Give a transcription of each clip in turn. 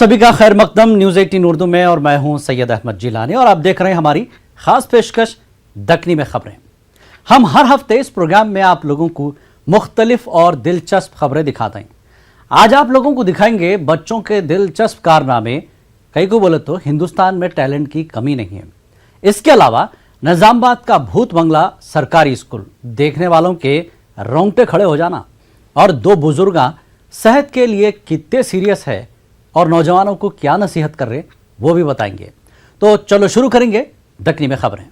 सभी का खैर मकदम न्यूज़ 18 उर्दू में और मैं हूं सैयद अहमद जिलानी और आप देख रहे हैं हमारी खास पेशकश दक्कनी में खबरें। हम हर हफ्ते इस प्रोग्राम में आप लोगों को मुख्तलिफ और दिलचस्प खबरें दिखाते हैं। आज आप लोगों को दिखाएंगे बच्चों के दिलचस्प कारनामे। कई को बोले तो हिंदुस्तान में टैलेंट की कमी नहीं है। इसके अलावा निजामाबाद का भूत बंगला सरकारी स्कूल देखने वालों के रोंगटे खड़े हो जाना और दो बुजुर्गा सेहत के लिए कितने सीरियस है और नौजवानों को क्या नसीहत कर रहे वो भी बताएंगे। तो चलो शुरू करेंगे दक्कनी में खबरें।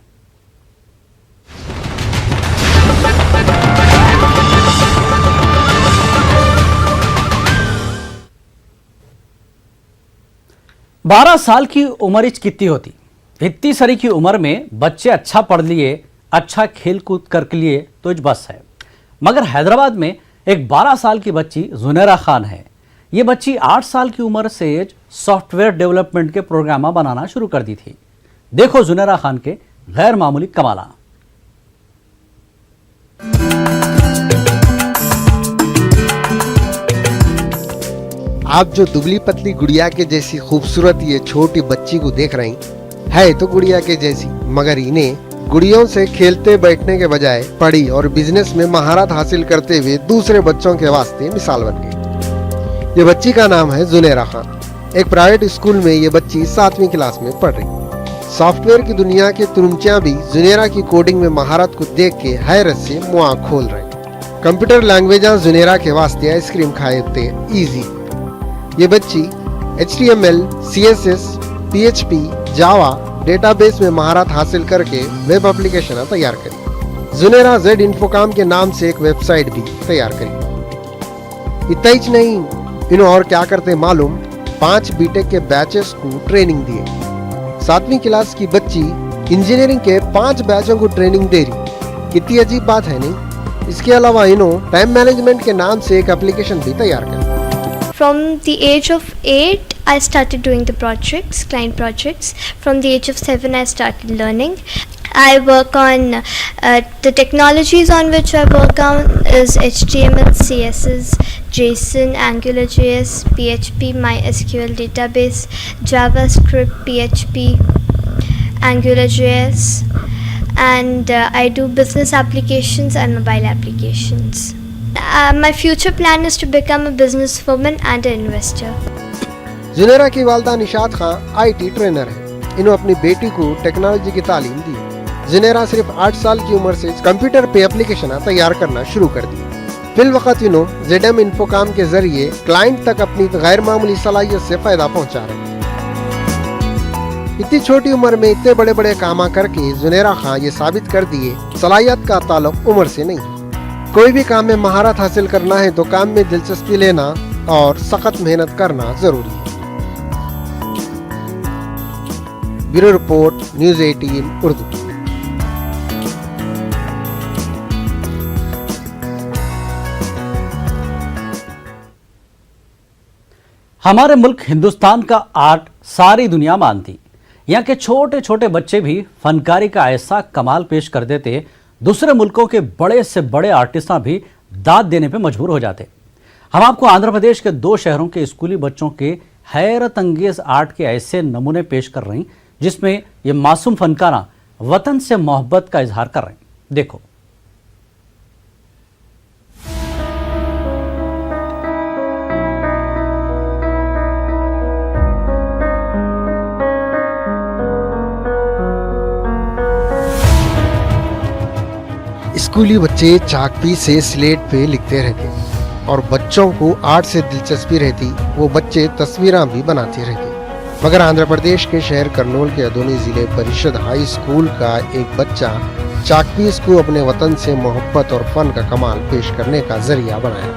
बारह साल की उम्र कितनी होती, इतनी सारी की उम्र में बच्चे अच्छा पढ़ लिए, अच्छा खेल कूद कर लिए तो बस है। मगर हैदराबाद में एक 12 साल की बच्ची जुनेरा खान है। ये बच्ची 8 साल की उम्र से सॉफ्टवेयर डेवलपमेंट के प्रोग्राम बनाना शुरू कर दी थी। देखो जुनेरा खान के गैर मामूली कमाला। आप जो दुबली पतली गुड़िया के जैसी खूबसूरत ये छोटी बच्ची को देख रही है तो गुड़िया के जैसी, मगर इन्हें गुड़ियों से खेलते बैठने के बजाय पढ़ी और बिजनेस में महारत हासिल करते हुए दूसरे बच्चों के वास्ते मिसाल बन गई। ये बच्ची का नाम है जुनेरा खान। एक प्राइवेट स्कूल में ये बच्ची 7वीं क्लास में पढ़ रही। सॉफ्टवेयर की दुनिया के तुरुंचियां भी जुनेरा की कोडिंग में महारत को देख के हैरत से मुंह खोल रहे। कंप्यूटर लैंग्वेज जुनेरा के वास्ते आइसक्रीम खाए थे इजी। ये बच्ची HTML, CSS, PHP, जावा डेटाबेस में महारत हासिल करके वेब एप्लीकेशन तैयार करी। जुनेरा Z इन्फोकॉम के नाम से एक वेबसाइट भी तैयार करी। इतना ही नहीं, इन्हों और क्या करते मालूम, 5 बीटेक के बैचेस को ट्रेनिंग दिए। 7वीं क्लास की बच्ची इंजीनियरिंग के 5 बैचों को ट्रेनिंग दे रही। कितनी अजीब बात है नहीं। इसके अलावा इन्हों टाइम मैनेजमेंट के नाम से एक एप्लीकेशन भी तैयार कर। From the age of 8, I started doing the projects, client projects. From the age of 7, I started learning. I work on the technologies on which I work on is HTML, CSS, JSON, AngularJS, PHP, MySQL database, JavaScript, PHP, AngularJS, and I do business applications and mobile applications. My future plan is to become a businesswoman and an investor. जुनेरा की वालदा Nishat Khan IT trainer है। इन्होंने अपनी बेटी को technology की तालीम दी। जुनेरा सिर्फ 8 साल की उम्र से कंप्यूटर पे एप्लीकेशन तैयार करना शुरू कर दी। फिल वक्त इन्होंने ZM इन्फोकॉम के जरिए क्लाइंट तक अपनी गैर मामूली सलाहियत से फायदा पहुंचा रहे। इतनी छोटी उम्र में इतने बड़े बड़े काम करके जुनेरा खान ये साबित कर दिए सलाहियत का ताल्लुक उम्र से नहीं। कोई भी काम में महारत हासिल करना है तो काम में दिलचस्पी लेना और सख्त मेहनत करना जरूरी है। Bureau report, news 18 Urdu. हमारे मुल्क हिंदुस्तान का आर्ट सारी दुनिया मानती। यहाँ के छोटे छोटे बच्चे भी फनकारी का ऐसा कमाल पेश कर देते, दूसरे मुल्कों के बड़े से बड़े आर्टिस्टां भी दाद देने पे मजबूर हो जाते। हम आपको आंध्र प्रदेश के 2 शहरों के स्कूली बच्चों के हैरत अंगेज आर्ट के ऐसे नमूने पेश कर रही जिसमें ये मासूम फनकारा वतन से मोहब्बत का इजहार कर रहे हैं। देखो। स्कूली बच्चे चाकपी से स्लेट पे लिखते रहते और बच्चों को आर्ट से दिलचस्पी रहती। वो बच्चे तस्वीरें भी बनाते रहते। मगर आंध्र प्रदेश के शहर करनूल के अदोनी जिले परिषद हाई स्कूल का एक बच्चा चाकपीस को अपने वतन से मोहब्बत और फन का कमाल पेश करने का जरिया बनाया।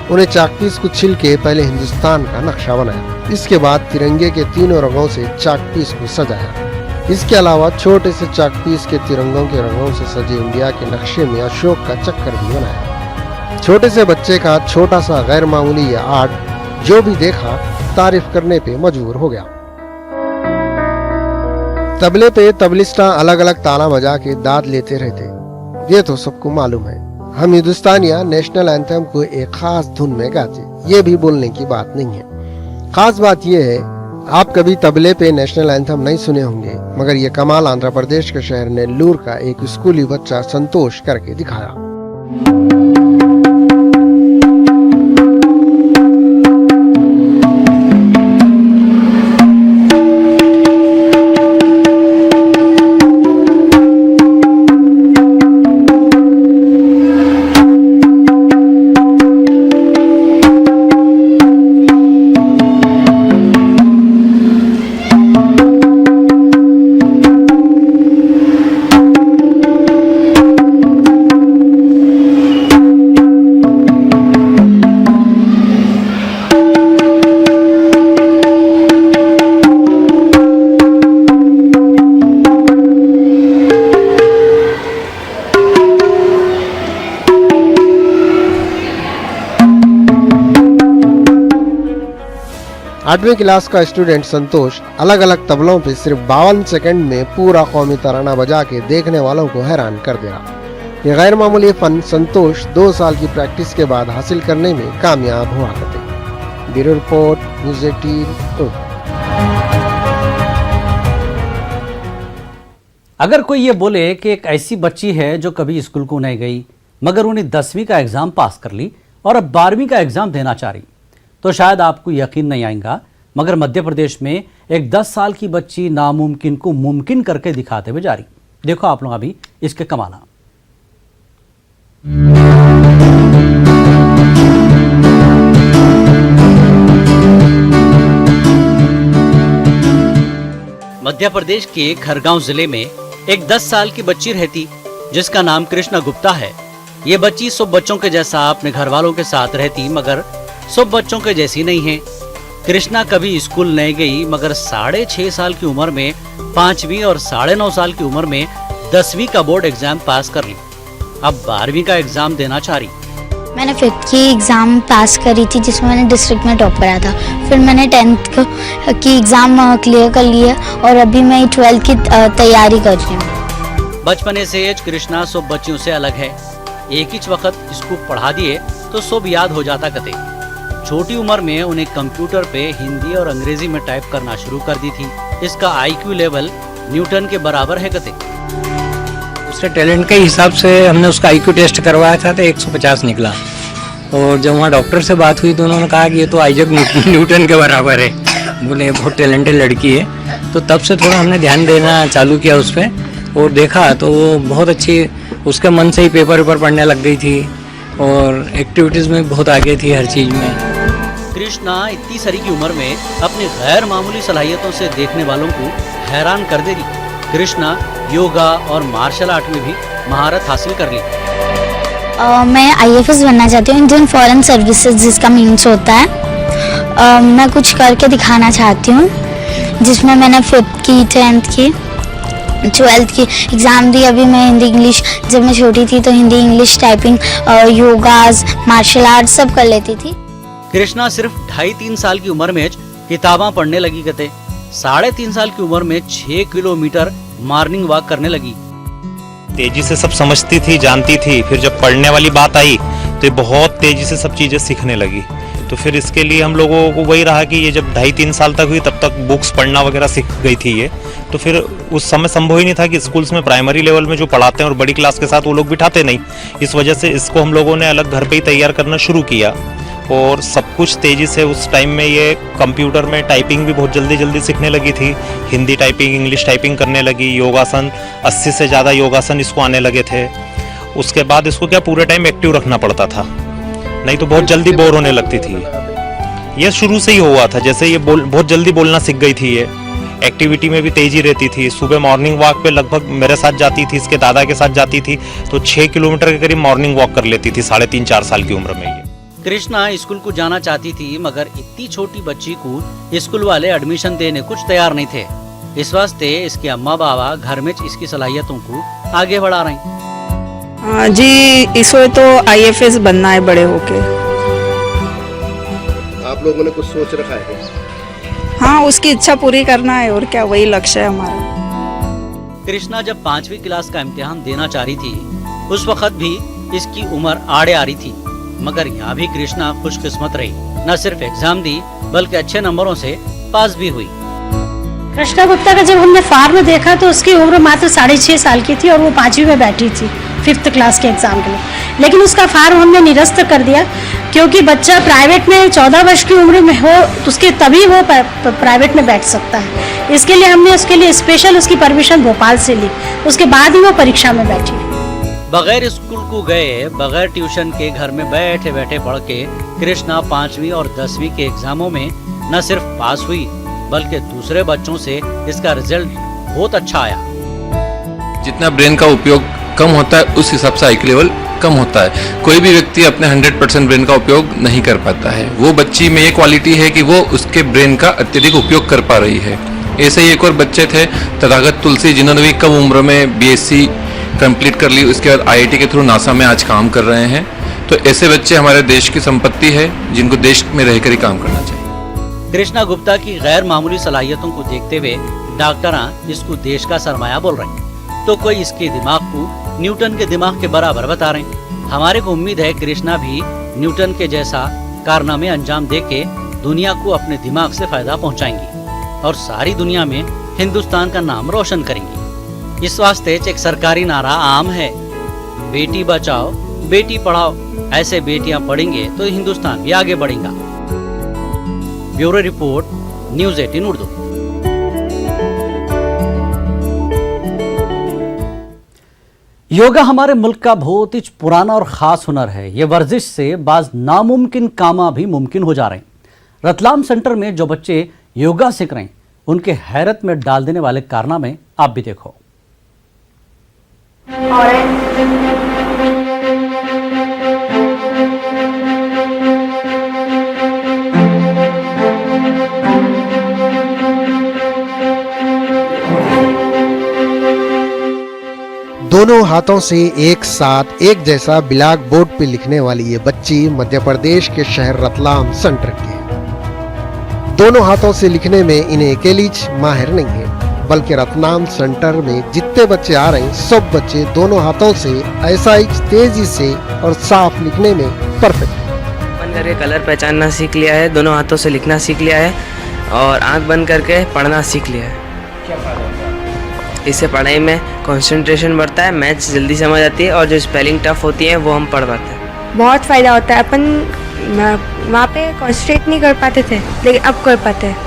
उन्हें चाकपीस को छिल के पहले हिंदुस्तान का नक्शा बनाया। इसके बाद तिरंगे के 3 रंगों से चाकपीस को सजाया। इसके अलावा छोटे से चाकपीस के तिरंगों के रंगों से सजे इंडिया के नक्शे में अशोक का चक्कर भी बनाया। छोटे से बच्चे का छोटा सा गैर मामूली यह आर्ट जो भी देखा तारीफ करने पे मजबूर हो गया। तबले पे तबलिस्टा अलग अलग ताला बजा के दाद लेते रहते, ये तो सबको मालूम है। हम हिंदुस्तानियां नेशनल एंथम को एक खास धुन में गाते, ये भी बोलने की बात नहीं है। खास बात यह है, आप कभी तबले पे नेशनल एंथम नहीं सुने होंगे, मगर ये कमाल आंध्र प्रदेश के शहर नेल्लूर का एक स्कूली बच्चा संतोष करके दिखाया। आठवीं क्लास का स्टूडेंट संतोष अलग अलग तबलों पे सिर्फ 52 सेकंड में पूरा कौमी तराना बजा के देखने वालों को हैरान कर दिया। ये गैर मामूली फन संतोष 2 साल की प्रैक्टिस के बाद हासिल करने में कामयाब हुआ करते। Bureau report, news 18। अगर कोई ये बोले कि एक ऐसी बच्ची है जो कभी स्कूल को नहीं गई मगर उन्हें 10वीं का एग्जाम पास कर ली और अब 12वीं का एग्जाम देना चाह रही, तो शायद आपको यकीन नहीं आएगा, मगर मध्य प्रदेश में एक 10 साल की बच्ची नामुमकिन को मुमकिन करके दिखाते हुए जा रही। देखो आप लोग अभी इसके कमाल। मध्य प्रदेश के खरगांव जिले में एक 10 साल की बच्ची रहती जिसका नाम कृष्णा गुप्ता है। ये बच्ची सब बच्चों के जैसा अपने घर वालों के साथ रहती, मगर सब बच्चों के जैसी नहीं है। कृष्णा कभी स्कूल नहीं गई मगर 6.5 साल की उम्र में 5वीं और 9.5 साल की उम्र में 10वीं का बोर्ड एग्जाम पास कर ली। अब 12वीं का एग्जाम देना चाह रही। मैंने 5th की एग्ज़ाम पास करी थी जिसमें मैंने डिस्ट्रिक्ट में टॉप करा था। फिर मैंने 10th की एग्ज़ाम क्लियर कर ली है और अभी मैं 12th की तैयारी कर रही हूँ। बचपने से कृष्णा सब बच्चियों से अलग है। एक ही वक्त इसको पढ़ा दिए तो सब याद हो जाता कते। छोटी उम्र में उन्हें कंप्यूटर पे हिंदी और अंग्रेजी में टाइप करना शुरू कर दी थी। इसका IQ लेवल न्यूटन के बराबर है कते। उसके टैलेंट के हिसाब से हमने उसका IQ टेस्ट करवाया था तो 150 निकला, और जब वहाँ डॉक्टर से बात हुई तो उन्होंने कहा कि ये तो आइजैक न्यूटन के बराबर है। बोले बहुत टैलेंटेड लड़की है। तो तब से थोड़ा हमने ध्यान देना चालू किया उस पर और देखा तो वो बहुत अच्छी, उसके मन से ही पेपर पढ़ने लग गई थी और एक्टिविटीज़ में बहुत आगे थी हर चीज़ में। कृष्णा इतनी सारी की उम्र में अपनी गैर मामूली सलाहियतों से देखने वालों को हैरान कर दे रही। कृष्णा योगा और मार्शल आर्ट में भी महारत हासिल कर ली। मैं IFS बनना चाहती हूँ, इंडियन फॉरेन सर्विसेज जिसका मीन्स होता है। मैं कुछ करके दिखाना चाहती हूँ जिसमें मैंने 5th की, 10th की, 12th की एग्ज़ाम दी। अभी मैं हिंदी इंग्लिश, जब मैं छोटी थी तो Hindi English typing, yogas, martial art सब कर लेती थी। कृष्णा सिर्फ 2.5-3 साल की उम्र में किताबें पढ़ने लगी कते। 3.5 साल की उम्र में 6 किलोमीटर मॉर्निंग वॉक करने लगी। तेजी से सब समझती थी, जानती थी। फिर जब पढ़ने वाली बात आई तो ये बहुत तेजी से सब चीज़ें सीखने लगी। तो फिर इसके लिए हम लोगों को वही रहा कि ये जब 2.5-3 साल तक हुई तब तक बुक्स पढ़ना वगैरह सीख गई थी ये। तो फिर उस समय संभव ही नहीं था कि स्कूल्स में प्राइमरी लेवल में जो पढ़ाते हैं और बड़ी क्लास के साथ वो लोग बिठाते नहीं। इस वजह से इसको हम लोगों ने अलग घर पे ही तैयार करना शुरू किया और सब कुछ तेज़ी से उस टाइम में ये कंप्यूटर में टाइपिंग भी बहुत जल्दी सीखने लगी थी। हिंदी टाइपिंग, इंग्लिश टाइपिंग करने लगी। योगासन, 80 से ज़्यादा योगासन इसको आने लगे थे। उसके बाद इसको क्या पूरे टाइम एक्टिव रखना पड़ता था, नहीं तो बहुत जल्दी बोर होने लगती थी। ये शुरू से ही हुआ था, जैसे ये बहुत जल्दी बोलना सीख गई थी। ये एक्टिविटी में भी तेज़ी रहती थी। सुबह मॉर्निंग वॉक पे लगभग मेरे साथ जाती थी, इसके दादा के साथ जाती थी, तो 6 किलोमीटर के करीब मॉर्निंग वॉक कर लेती थी 3.5-4 साल की उम्र में। ये कृष्णा स्कूल को जाना चाहती थी मगर इतनी छोटी बच्ची को स्कूल वाले एडमिशन देने कुछ तैयार नहीं थे। इस वास्ते इसके अम्मा बाबा घर में इसकी सलाहियतों को आगे बढ़ा रहे। जी, इसको तो IFS बनना है बड़े होके। आप लोगों ने कुछ सोच रखा है? हाँ, उसकी इच्छा पूरी करना है और क्या, वही लक्ष्य है हमारा। कृष्णा जब 5वीं क्लास का इम्तिहान देना चाह रही थी उस वक्त भी इसकी उम्र आड़े आ रही थी, मगर यहाँ भी कृष्णा खुशकिस्मत रही। न सिर्फ एग्जाम दी बल्कि अच्छे नंबरों से पास भी हुई। कृष्णा गुप्ता का जब हमने फार्म देखा तो उसकी उम्र मात्र 6.5 साल की थी और वो 5वीं में बैठी थी 5th क्लास के एग्जाम के लिए। लेकिन उसका फार्म हमने निरस्त कर दिया क्योंकि बच्चा प्राइवेट में 14 वर्ष की उम्र में हो उसके तभी वो प्राइवेट में बैठ सकता है। इसके लिए हमने उसके लिए स्पेशल उसकी परमिशन भोपाल से ली, उसके बाद ही वो परीक्षा में बैठी। बगैर स्कूल को गए, बगैर ट्यूशन के घर में बैठे बैठे पढ़ के कृष्णा 5वीं और 10वीं के एग्जामों में न सिर्फ पास हुई बल्कि दूसरे बच्चों से इसका रिजल्ट बहुत अच्छा आया। जितना ब्रेन का उपयोग कम होता है उस हिसाब से IQ लेवल कम होता है। कोई भी व्यक्ति अपने 100% ब्रेन का उपयोग नहीं कर पाता है। वो बच्ची में ये क्वालिटी है कि वो उसके ब्रेन का अत्यधिक उपयोग कर पा रही है। ऐसे ही एक और बच्चे थे तथागत तुलसी, जिन्होंने भी कम उम्र में BSc कंप्लीट कर ली, उसके बाद IIT के थ्रू नासा में आज काम कर रहे हैं। तो ऐसे बच्चे हमारे देश की संपत्ति है जिनको देश में रहकर ही काम करना चाहिए। कृष्णा गुप्ता की गैर मामूली सलाहियतों को देखते हुए डॉक्टर इसको देश का सरमाया बोल रहे हैं, तो कोई इसके दिमाग को न्यूटन के दिमाग के बराबर बता रहे हैं। हमारे को उम्मीद है कृष्णा भी न्यूटन के जैसा कारनामे अंजाम देके दुनिया को अपने दिमाग से फायदा पहुंचाएंगी और सारी दुनिया में हिंदुस्तान का नाम रोशन करेंगी। इस वास्ते एक सरकारी नारा आम है, बेटी बचाओ बेटी पढ़ाओ। ऐसे बेटियां पढ़ेंगे तो हिंदुस्तान भी आगे बढ़ेगा। Bureau report, news 18 Urdu. Yoga हमारे मुल्क का बहुत ही पुराना और खास हुनर है। ये वर्जिश से बाज नामुमकिन कामा भी मुमकिन हो जा रहे हैं। रतलाम सेंटर में जो बच्चे योगा सीख रहे हैं उनके हैरत में डाल देने वाले कारनामे आप भी देखो। दोनों हाथों से एक साथ एक जैसा ब्लैक बोर्ड पे लिखने वाली ये बच्ची मध्य प्रदेश के शहर रतलाम सेंटर की है। दोनों हाथों से लिखने में इन्हें अकेली माहिर नहीं है, बल्कि रतलाम सेंटर में जितने बच्चे आ रहे हैं सब बच्चे दोनों हाथों से ऐसा ही तेजी से और साफ लिखने में परफेक्ट है। बंद करके कलर पहचानना सीख लिया है, दोनों हाथों से लिखना सीख लिया है और आंख बंद करके पढ़ना सीख लिया है। क्या फायदा होता है? इससे पढ़ाई में कंसंट्रेशन बढ़ता है, मैथ्स जल्दी समझ आती है और जो स्पेलिंग टफ होती है वो हम पढ़ पाते हैं। बहुत फ़ायदा होता है। अपन वहाँ पे कंसंट्रेट नहीं कर पाते थे लेकिन अब कर पाते हैं।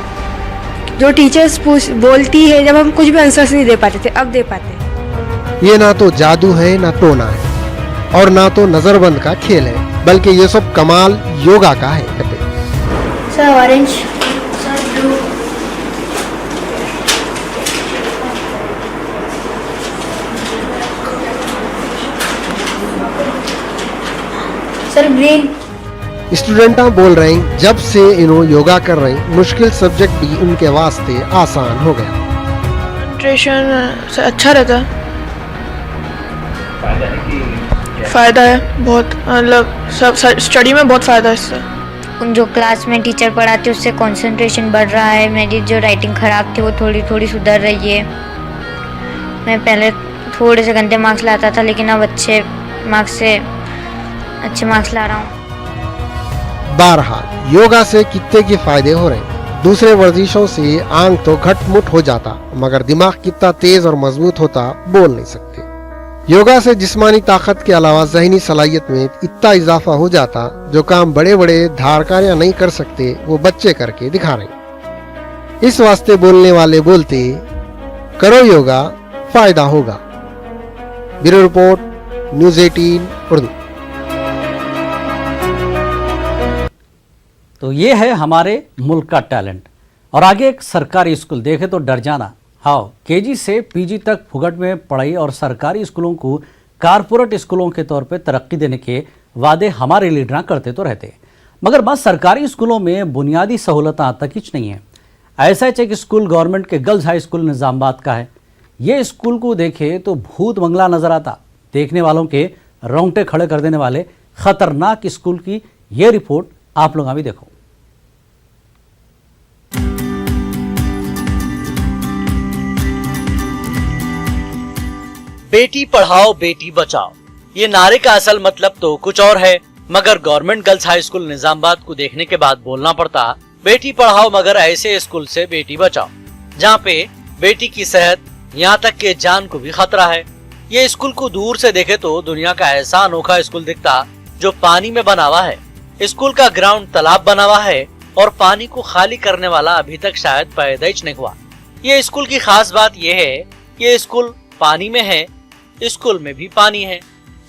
जो टीचर्स बोलती है जब हम कुछ भी आंसर्स नहीं दे पाते थे अब दे पाते हैं। ये ना तो जादू है ना टोना है और ना तो नजरबंद का खेल है, बल्कि ये सब कमाल योगा का है। Sir orange, sir blue, sir green. स्टूडेंटा बोल रहे हैं जब से इन्हों योगा कर रहे हैं मुश्किल सब्जेक्ट भी उनके वास्ते आसान हो गया। कंसंट्रेशन अच्छा रहता है। फ़ायदा है बहुत, मतलब सब स्टडी में बहुत फ़ायदा है इससे। उन जो क्लास में टीचर पढ़ाते उससे कंसंट्रेशन बढ़ रहा है। मेरी जो राइटिंग ख़राब थी वो थोड़ी थोड़ी सुधर रही है। मैं पहले थोड़े से गंदे मार्क्स लाता था लेकिन अब अच्छे मार्क्स ला रहा हूँ। बहरहाल योगा से कितने के फायदे हो रहे हैं। दूसरे वर्जिशों से आंख तो घटमुट हो जाता, मगर दिमाग कितना तेज और मजबूत होता बोल नहीं सकते। योगा से जिस्मानी ताकत के अलावा ज़हनी सलाहियत में इतना इजाफा हो जाता जो काम बड़े बड़े धारकारियां नहीं कर सकते वो बच्चे करके दिखा रहे। इस वास्ते बोलने वाले बोलते करो योगा, फायदा होगा। Bureau report, news 18 Urdu. तो ये है हमारे मुल्क का टैलेंट। और आगे एक सरकारी स्कूल देखे तो डर जाना। हाँ, KG से PG तक फुगट में पढ़ाई और सरकारी स्कूलों को कारपोरेट स्कूलों के तौर पे तरक्की देने के वादे हमारे लीडर करते तो रहते, मगर बस सरकारी स्कूलों में बुनियादी सहूलतें तक ही नहीं है। ऐसा एक स्कूल गवर्नमेंट के गर्ल्स हाई स्कूल निज़ामाबाद का है। ये स्कूल को देखे तो भूत बंगला नजर आता, देखने वालों के रोंगटे खड़े कर देने वाले खतरनाक स्कूल की ये रिपोर्ट आप लोग अभी देखो। बेटी पढ़ाओ बेटी बचाओ, ये नारे का असल मतलब तो कुछ और है, मगर government girls high school Nizamabad को देखने के बाद बोलना पड़ता, बेटी पढ़ाओ मगर ऐसे स्कूल से बेटी बचाओ, जहाँ पे बेटी की सेहत यहाँ तक के जान को भी खतरा है। ये स्कूल को दूर से देखे तो दुनिया का ऐसा अनोखा स्कूल दिखता जो पानी में बना हुआ है। स्कूल का ग्राउंड तालाब बना हुआ है और पानी को खाली करने वाला अभी तक शायद पैदा ही नहीं हुआ। ये स्कूल की खास बात यह है, ये स्कूल पानी में है, स्कूल में भी पानी है।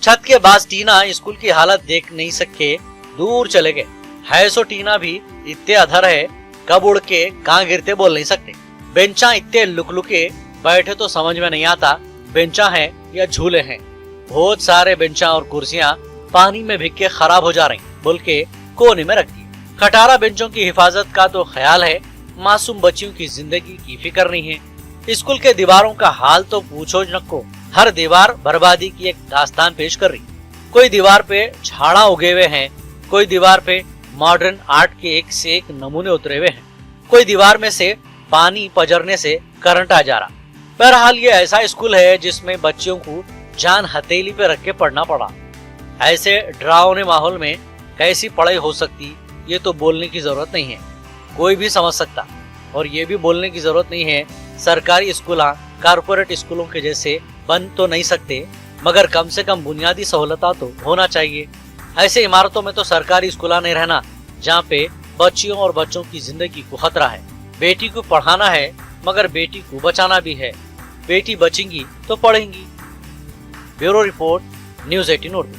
छत के बास टीना स्कूल की हालत देख नहीं सके, दूर चले गए। है सो टीना भी इतने अधर है, कब उड़ के कहाँ गिरते बोल नहीं सकते। बेंचा इतने लुकलुके, बैठे तो समझ में नहीं आता बेंचा है या झूले हैं। बहुत सारे बेंचा और कुर्सियां पानी में भीग के खराब हो जा रही, बोल के कोने में रख दी। खटारा बेंचों की हिफाजत का तो ख्याल है, मासूम बच्चियों की जिंदगी की फिक्र नहीं है। स्कूल के दीवारों का हाल तो पूछो नको, हर दीवार बर्बादी की एक दास्तान पेश कर रही। कोई दीवार पे झाड़ा उगे हुए हैं, कोई दीवार पे मॉडर्न आर्ट के एक से एक नमूने उतरे हुए हैं, कोई दीवार में से पानी पजरने से करंट आ जा रहा। बहरहाल ये ऐसा स्कूल है जिसमें बच्चियों को जान हथेली पे रख के पढ़ना पड़ा। ऐसे डरावने माहौल में कैसी पढ़ाई हो सकती, ये तो बोलने की जरूरत नहीं है, कोई भी समझ सकता। और ये भी बोलने की जरूरत नहीं है सरकारी स्कूल कारपोरेट स्कूलों के जैसे बन तो नहीं सकते, मगर कम से कम बुनियादी सहूलता तो होना चाहिए। ऐसे इमारतों में तो सरकारी स्कूल नहीं रहना जहाँ पे बच्चियों और बच्चों की जिंदगी को खतरा है। बेटी को पढ़ाना है मगर बेटी को बचाना भी है। बेटी बचेंगी तो पढ़ेंगी। Bureau report, news 18 Urdu.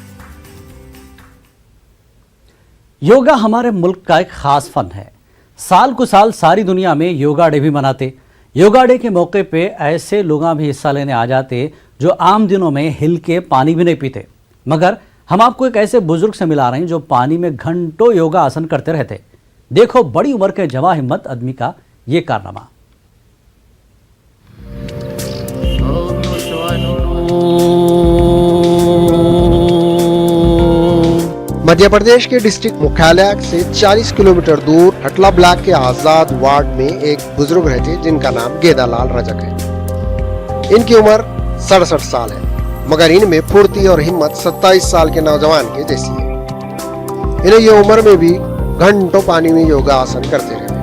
Yoga हमारे मुल्क का एक खास फन है। साल को साल सारी दुनिया में योगा डे भी मनाते। योगा डे के मौके पे ऐसे लोग भी हिस्सा लेने आ जाते जो आम दिनों में हिल के पानी भी नहीं पीते। मगर हम आपको एक ऐसे बुजुर्ग से मिला रहे हैं जो पानी में घंटों योगा आसन करते रहते। देखो बड़ी उम्र के जवां हिम्मत आदमी का ये कारनामा। मध्य प्रदेश के डिस्ट्रिक्ट मुख्यालय से 40 किलोमीटर दूर हटला ब्लॉक के आजाद वार्ड में एक बुजुर्ग रहते जिनका नाम गेदालाल रजक है। इनकी उम्र 67 साल है, मगर इनमें फुर्ती और हिम्मत 27 साल के नौजवान के जैसी है। इन्हें ये उम्र में भी घंटों पानी में योगा आसन करते रहते।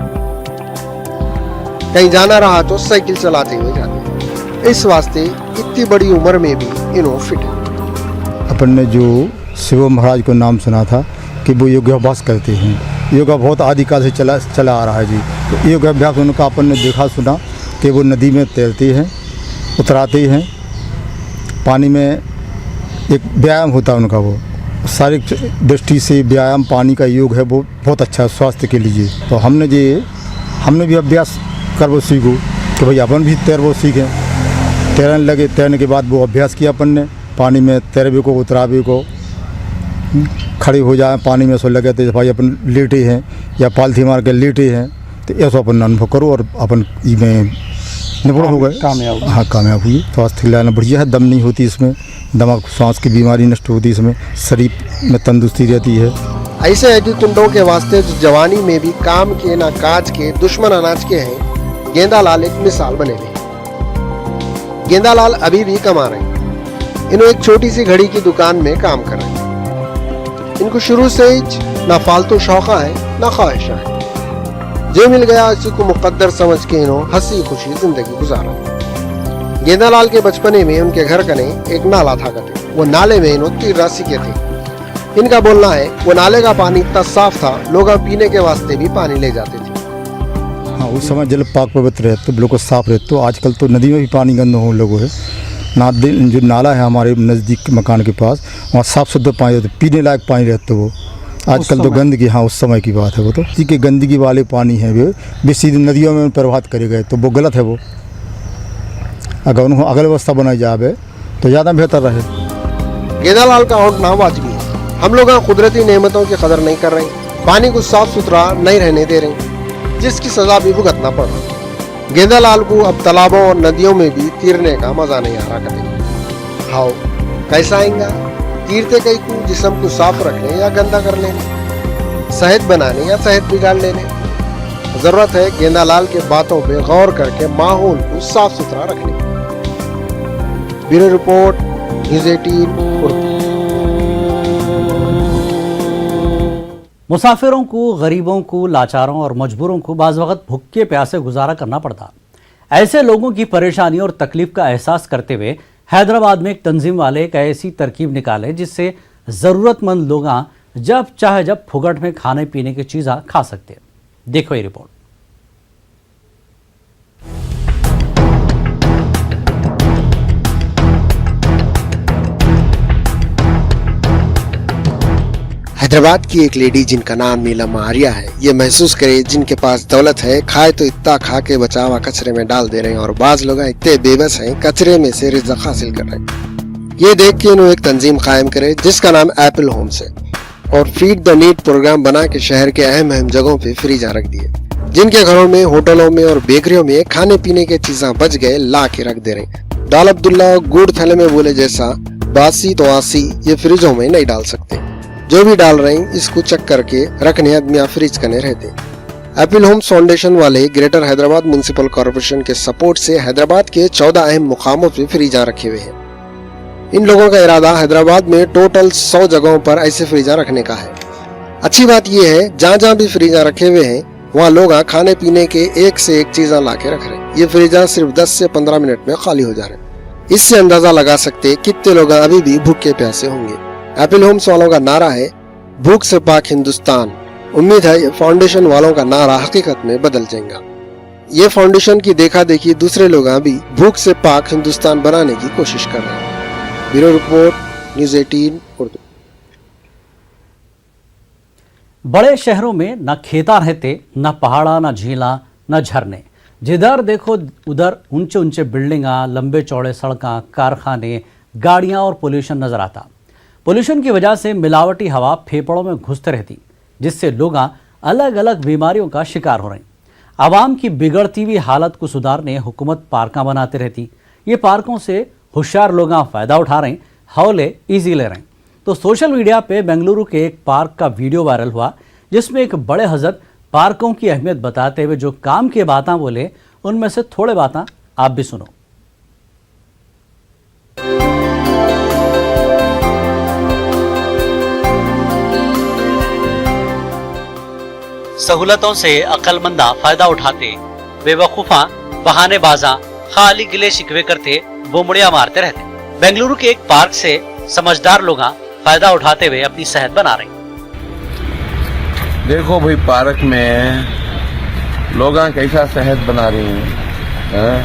कहीं जाना रहा तो साइकिल चलाते हुए जाते। इस वास्ते इतनी बड़ी उम्र में भी इन्हों फिट है। अपन ने जो शिव महाराज को नाम सुना था कि वो योगाभ्यास करते हैं। योगा बहुत आदिकाल से चला आ रहा है जी। तो योगाभ्यास उनका अपन ने देखा सुना कि वो नदी में तैरते हैं, उतराते हैं, पानी में एक व्यायाम होता है उनका। वो शारीरिक दृष्टि से व्यायाम पानी का योग है, वो बहुत अच्छा स्वास्थ्य के लिए। तो हमने भी अभ्यास करवो सीखो कि भाई अपन भी तैरवो सीखें। तैरने लगे, तैरने के बाद वो अभ्यास किया अपन ने, पानी में तैरवे को उतरावे को, खड़े हो जाए पानी में सो लगे तो भाई अपन लेटे हैं या पालथी मार के लेटे हैं, तो ऐसा अपन अनुभव करो और अपन में निपुण हो गए, कामयाब। हाँ, कामयाब हुई। स्वास्थ्य के लिए बढ़िया है, दम नहीं होती इसमें, दिमाग सांस की बीमारी नष्ट होती इसमें, शरीर में तंदुरुस्ती रहती है। ऐसे है कि कुंडों के वास्ते जो जवानी में भी काम के ना काज के दुश्मन अनाज के हैं, गेंदालाल एक मिसाल बने हुए। गेंदालाल अभी भी कमा रहे हैं। इन्हों एक छोटी सी घड़ी की दुकान में काम कर रहे हैं। इनको शुरू से ही ना फालतू शौका है ना ख्वाहिशा है। जो मिल गया उसी को मुकद्दर समझ के इन्हों हंसी खुशी जिंदगी गुजारा। गेंदालाल के बचपने में उनके घर कने एक नाला था करते, वो नाले में इन्हों तैरना सीखे थे। इनका बोलना है वो नाले का पानी इतना साफ था, लोग पीने के वास्ते भी पानी ले जाते थे। हाँ, उस समय जल पाक पवित्र रहते, बिल्कुल साफ रहते। तो आजकल तो नदी में भी पानी गंदा हो लोगों है। जो नाला है हमारे नज़दीक मकान के पास, वहाँ साफ सुथरा पानी रहता, पीने लायक पानी रहता वो। आजकल तो गंदगी, हाँ उस समय की बात है वो। तो जी के गंदगी वाले पानी है वे सीधे नदियों में प्रभावित करे गए, तो वो गलत है वो। अगर उन्होंने अगल व्यवस्था बनाई जाए तो ज़्यादा बेहतर रहे। गेंदालाल का उठना वाजिबी है। हम लोग कुदरती नेमतों की कदर नहीं कर रहे, पानी को साफ सुथरा नहीं रहने दे रहे, जिसकी सजा भी भुगतना पड़ रहा। गेंदालाल को अब तालाबों और नदियों में भी तैरने का मजा नहीं आ रहा कभी। हाउ कैसा आएगा तीरते कई को जिस्म को साफ रखने या गंदा कर लेने, सेहत बनाने या सेहत बिगाड़ लेने। जरूरत है गेंदालाल के बातों पे गौर करके माहौल को साफ सुथरा रखने। Bureau report, news 18 Urdu. मुसाफिरों को, गरीबों को, लाचारों और मजबूरों को बाज़ वक़्त भूखे प्यासे गुजारा करना पड़ता। ऐसे लोगों की परेशानी और तकलीफ का एहसास करते हुए हैदराबाद में एक तंजीम वाले एक ऐसी तरकीब निकाले जिससे ज़रूरतमंद लोग जब चाहे जब फुगट में खाने पीने की चीज़ें खा सकते। देखो ये रिपोर्ट। हैदराबाद की एक लेडी जिनका नाम नीलम आर्या है, ये महसूस करे जिनके पास दौलत है, खाए तो इतना खा के बचावा कचरे में डाल दे रहे हैं और बाज लोग इतने बेबस हैं कचरे में से रिज़्क़ हासिल कर रहे हैं। ये देख के इन्होंने एक तंजीम कायम करे जिसका नाम एप्पल होम्स है और फीड द नीड प्रोग्राम बना के शहर के अहम जगहों पे फ्रीजा रख दिए। जिनके घरों में, होटलों में और बेकरियों में खाने पीने के चीजें बच गए ला के रख दे रहे। दाल अब्दुल्ला गुड़ थैले में बोले जैसा बासी तो आसी ये फ्रिजों में नहीं डाल सकते, जो भी डाल रहे हैं इसको चेक करके रखने आदमी फ्रिज करने रहते। एप्पल होम्स फाउंडेशन वाले ग्रेटर हैदराबाद म्युनिसिपल कॉर्पोरेशन के सपोर्ट से हैदराबाद के 14 अहम मुकामों पे फ्रीजा रखे हुए हैं। इन लोगों का इरादा हैदराबाद में टोटल 100 जगहों पर ऐसे फ्रीजा रखने का है। अच्छी बात यह है जहाँ जहाँ भी फ्रीजा रखे हुए हैं वहाँ लोग खाने पीने के एक से एक चीजें ला के रख रहे हैं। ये फ्रीजा सिर्फ 10 से 15 मिनट में खाली हो जा रहे हैं। इससे अंदाजा लगा सकते कितने लोग अभी भी भूखे प्यासे होंगे। एप्पल होम्स वालों का नारा है भूख से पाक हिंदुस्तान। उम्मीद है ये फाउंडेशन वालों का नारा हकीकत में बदल जाएगा। ये फाउंडेशन की देखा देखी दूसरे लोग भी भूख से पाक हिंदुस्तान बनाने की कोशिश कर रहे हैं। Bureau report, news 18 Urdu. बड़े शहरों में न खेता रहते, न पहाड़ा, न झीला, न झरने। जिधर देखो उधर ऊंचे ऊंचे बिल्डिंगा, लंबे चौड़े सड़कें, कारखाने, गाड़ियां और पोल्यूशन नजर आता। पोल्यूशन की वजह से मिलावटी हवा फेफड़ों में घुसते रहती, जिससे लोग अलग अलग बीमारियों का शिकार हो रहे हैं। आवाम की बिगड़ती हुई हालत को सुधारने हुकूमत पार्कां बनाती रहती। ये पार्कों से होशियार लोग फ़ायदा उठा रहे हैं, हौले ईजी ले रहे हैं। तो सोशल मीडिया पे बेंगलुरु के एक पार्क का वीडियो वायरल हुआ जिसमें एक बड़े हजरत पार्कों की अहमियत बताते हुए जो काम की बातें बोले, उनमें से थोड़े बातें आप भी सुनो। सहूलतों से अक्लमंदा फायदा उठाते, बेवकूफा बहानेबाजा खाली गिले शिकवे करते, बुमड़िया मारते रहते। बेंगलुरु के एक पार्क से समझदार लोग फायदा उठाते हुए अपनी सेहत बना रहे। देखो भाई पार्क में लोग कैसा सेहत बना रही हैं,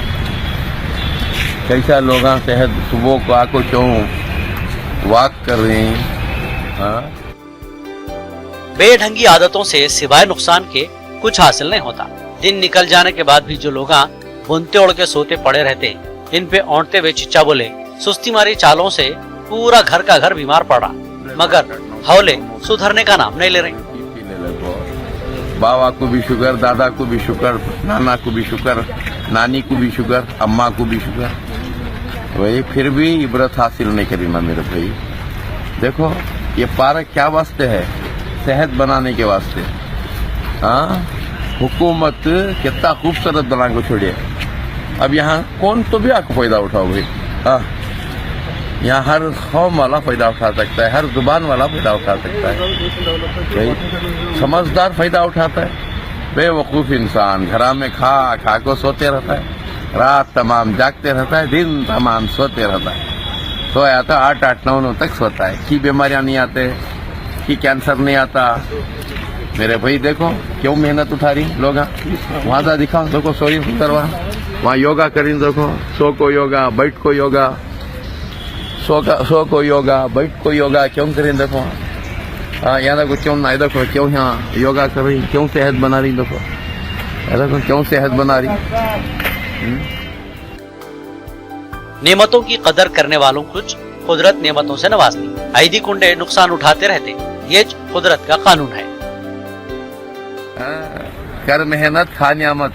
कैसा लोग सेहत सुबह को आको क्यों वॉक कर रहे हैं। बेढंगी आदतों से सिवाय नुकसान के कुछ हासिल नहीं होता। दिन निकल जाने के बाद भी जो लोग बुनते ओढ़ के सोते पड़े रहते, इन पे औंटते हुए चिच्चा बोले, सुस्ती मारी चालों से पूरा घर का घर बीमार पड़ रहा, मगर हौले सुधरने का नाम नहीं ले रहे। बाबा को भी शुगर, दादा को भी शुगर, नाना को भी शुगर, नानी को भी शुगर, अम्मा को भी शुगर, वही फिर भी इबरत हासिल नहीं करी ना मेरे भाई। देखो ये पार्क क्या वास्ते है, सेहत बनाने के वास्ते। हाँ, हुकूमत कितना खूबसूरत बना को छोड़िए। अब यहाँ कौन तो भी आपको फायदा उठाओ भाई। हाँ, यहाँ हर कौम वाला फायदा उठा सकता है, हर जुबान वाला फायदा उठा सकता है भाई। समझदार फायदा उठाता है, बेवकूफ़ इंसान घर में खा खा को सोते रहता है, रात तमाम जागते रहता है, दिन तमाम सोते रहता है। सोया तो 8-9 तक सोता है। की बीमारियाँ नहीं आते, की कैंसर नहीं आता। मेरे भाई देखो क्यों मेहनत उठा रही लोग। वहाँ जा दिखाओ, देखो सोई करवा, वहाँ योगा करी, देखो सो को योगा, बैठ को योगा, सो को योगा, बैठ को योगा क्यों करें। देखो हाँ, यहाँ देखो क्यों ना, देखो क्यों यहाँ योगा कर रही, क्यों सेहत बना रही। देखो देखो क्यों सेहत बना रही। नेमतों की कदर करने वालों कुछ कुदरत नेमतों से नवाजती, आईदी कुंडे नुकसान उठाते रहते, ये कुदरत का कानून है। कर मेहनत खा नियामत।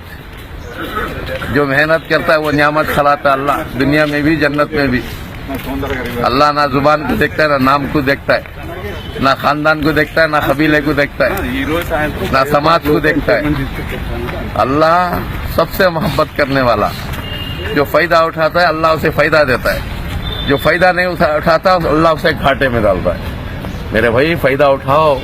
जो मेहनत करता है वो नियामत खिलाता है अल्लाह, दुनिया में भी जन्नत में भी। अल्लाह ना जुबान को देखता है, ना नाम को देखता है, ना खानदान को देखता है, ना कबीले को देखता है, ना समाज को देखता है। अल्लाह सबसे मोहब्बत करने वाला, जो फायदा उठाता है अल्लाह उसे फायदा देता है, जो फायदा नहीं उठाता अल्लाह उसे घाटे में डालता है। मेरे भाई फायदा उठाओ,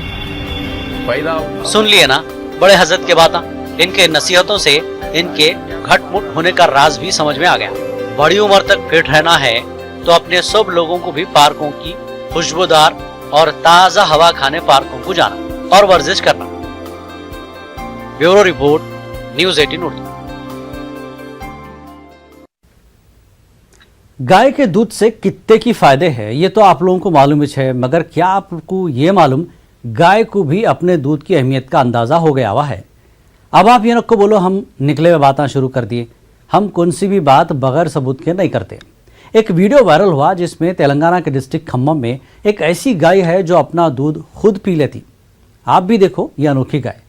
पैदा सुन लिए ना बड़े हजरत के बात। इनके नसीहतों से इनके घटमुट होने का राज भी समझ में आ गया। बड़ी उम्र तक फिट रहना है तो अपने सब लोगों को भी पार्कों की खुशबूदार और ताजा हवा खाने पार्कों को जाना और वर्जिश करना। Bureau report, news 18 Urdu. गाय के दूध से कितने की फायदे हैं ये तो आप लोगों को मालूम ही है, मगर क्या आपको ये मालूम गाय को भी अपने दूध की अहमियत का अंदाजा हो गया हुआ है। अब आप ये नको बोलो हम निकले हुए बातें शुरू कर दिए। हम कौन सी भी बात बगैर सबूत के नहीं करते। एक वीडियो वायरल हुआ जिसमें तेलंगाना के डिस्ट्रिक्ट खम्मम में एक ऐसी गाय है जो अपना दूध खुद पी लेती। आप भी देखो ये अनोखी गाय।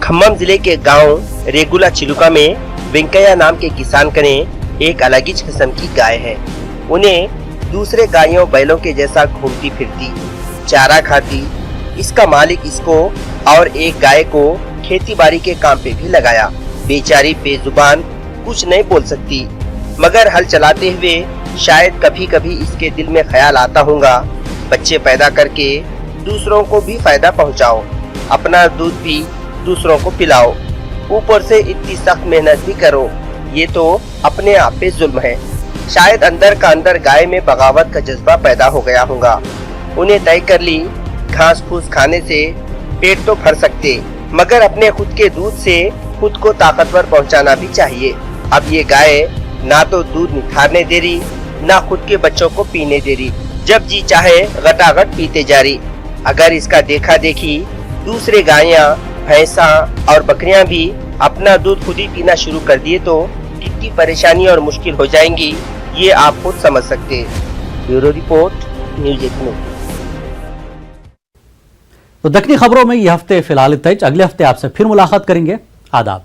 खम्मम जिले के गांव रेगुला चिलुका में वेंकैया नाम के किसान कने एक अलग ही किस्म की गाय है। उन्हें दूसरे गायों बैलों के जैसा घूमती फिरती, चारा खाती। इसका मालिक इसको और एक गाय को खेती बाड़ी के काम पे भी लगाया। बेचारी बेजुबान, कुछ नहीं बोल सकती, मगर हल चलाते हुए शायद कभी कभी इसके दिल में ख्याल आता होगा, बच्चे पैदा करके दूसरों को भी फायदा पहुंचाओ, अपना दूध भी दूसरों को पिलाओ, ऊपर से इतनी सख्त मेहनत भी करो। ये तो अपने आप पे जुल्म है। शायद अंदर का अंदर गाय में बगावत का जज्बा पैदा हो गया होगा। उन्हें तय कर ली घास फूस खाने से पेट तो भर सकते, मगर अपने खुद के दूध से खुद को ताकतवर पहुंचाना भी चाहिए। अब ये गाय ना तो दूध निखारने दे रही, ना खुद के बच्चों को पीने दे रही, जब जी चाहे गटागट पीते जा रही। अगर इसका देखा देखी दूसरे गायां, भैंसा और बकरियां भी अपना दूध खुद ही पीना शुरू कर दिए तो कितनी परेशानी और मुश्किल हो जाएंगी, ये आप खुद समझ सकते हैं। Bureau report, news 18। तो दक्षिणी खबरों में ये हफ्ते फिलहाल इतना ही। अगले हफ्ते आपसे फिर मुलाकात करेंगे। आदाब।